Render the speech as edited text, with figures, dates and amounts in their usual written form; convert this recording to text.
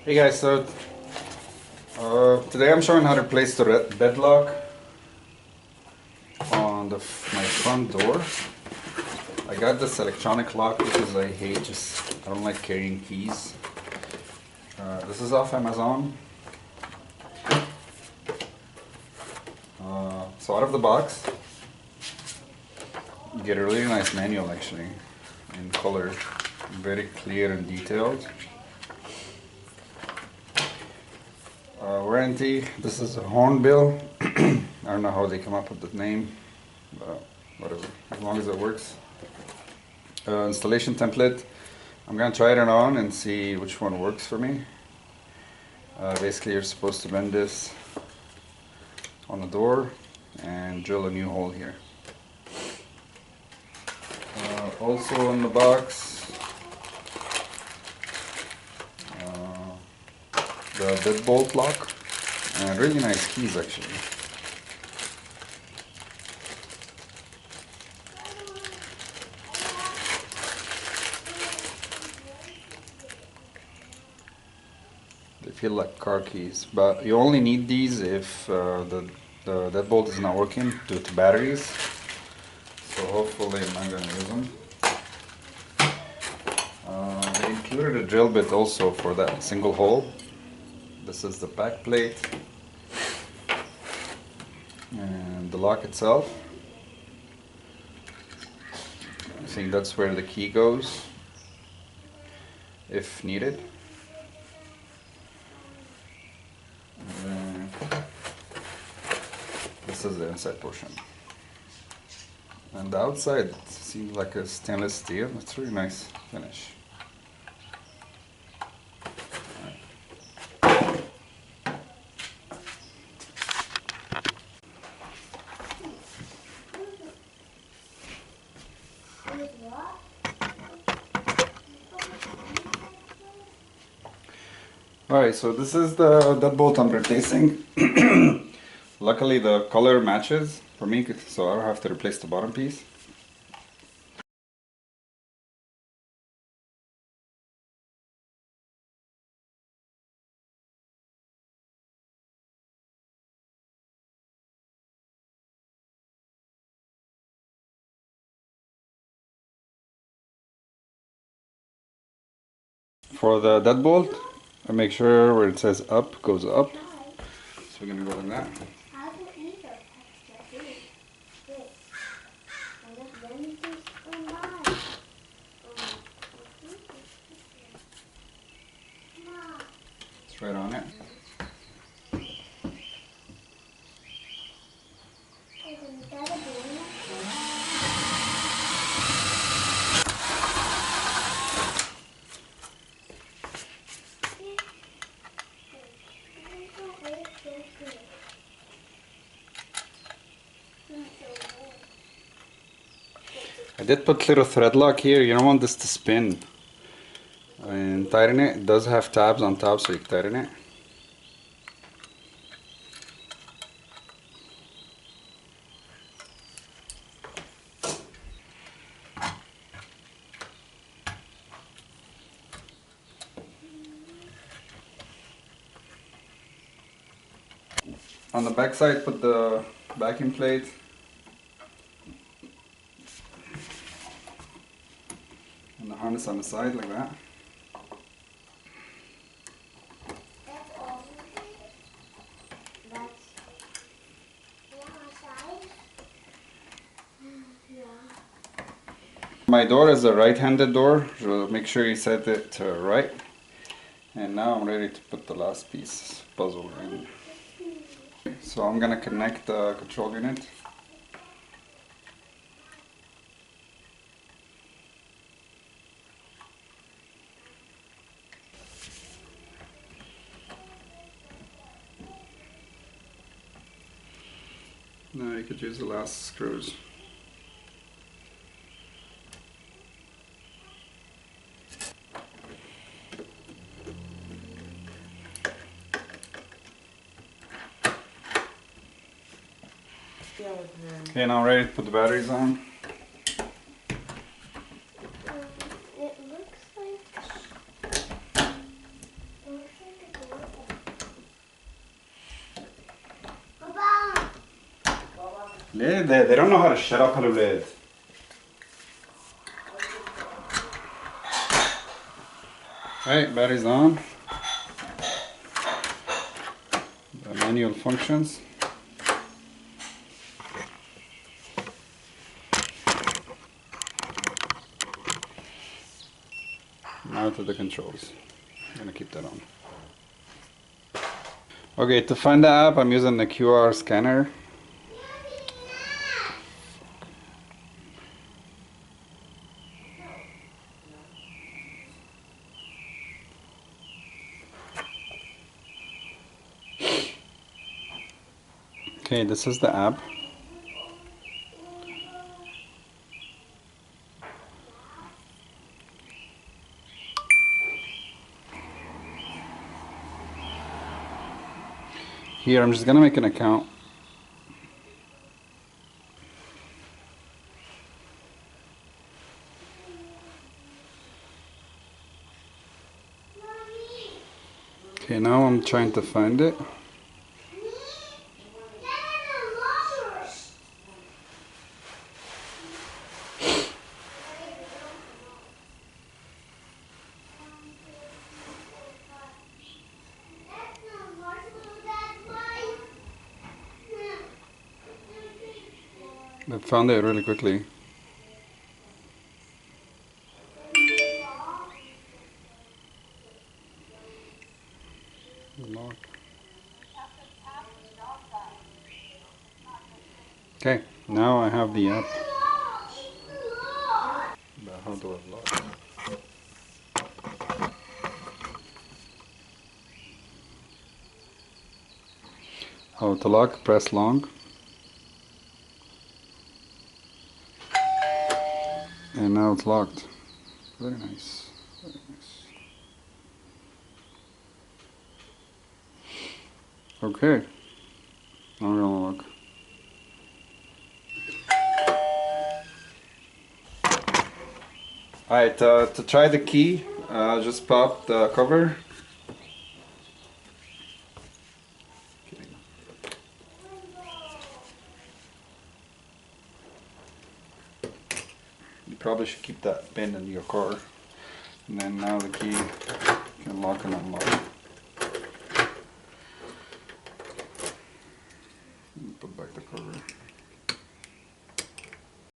Hey guys, so today I'm showing how to place the deadlock on my front door. I got this electronic lock because I don't like carrying keys. This is off Amazon. So out of the box, you get a really nice manual actually, in color, very clear and detailed. Warranty, this is a hornbill. I don't know how they come up with the name, but whatever, as long as it works. Installation template, I'm gonna try it on and see which one works for me. Basically you're supposed to bend this on the door and drill a new hole here. Also in the box, the Deadbolt lock, and really nice keys actually. They feel like car keys, but you only need these if the deadbolt is not working due to batteries. So hopefully I'm not going to use them. They included a drill bit also for that single hole. This is the back plate and the lock itself. I think that's where the key goes if needed. And this is the inside portion. And the outside seems like a stainless steel. It's really nice finish. Alright, so this is the deadbolt I'm replacing. Luckily the color matches for me, so I don't have to replace the bottom piece. For the deadbolt, I make sure where it says up goes up. So we're gonna go like that. It's right on it. I did put little thread lock here. You don't want this to spin. And tighten it. It does have tabs on top, so you can tighten it. On the back side, put the backing plate. And the harness on the side like that. My door is a right-handed door, so make sure you set it to right. And now I'm ready to put the last piece puzzle in. So I'm gonna connect the control unit. Now you could use the last screws. Okay, now I'm ready to put the batteries on. It looks like ليه they don't know how to shut up هالولاد. Alright, battery's on. The manual functions. Now to the controls. I'm gonna keep that on. Okay, to find the app, I'm using the QR scanner. Okay, this is the app. Here, I'm just gonna make an account. Okay, now I'm trying to find it. I found it really quickly. Lock. Okay, now I have the app. But how do I lock? How to lock? Press long. And now it's locked. Very nice. Very nice. Okay. Now we're gonna look. Alright, to try the key, just pop the cover. Kidding. You probably should keep that pin in your car. And then now the key can lock and unlock.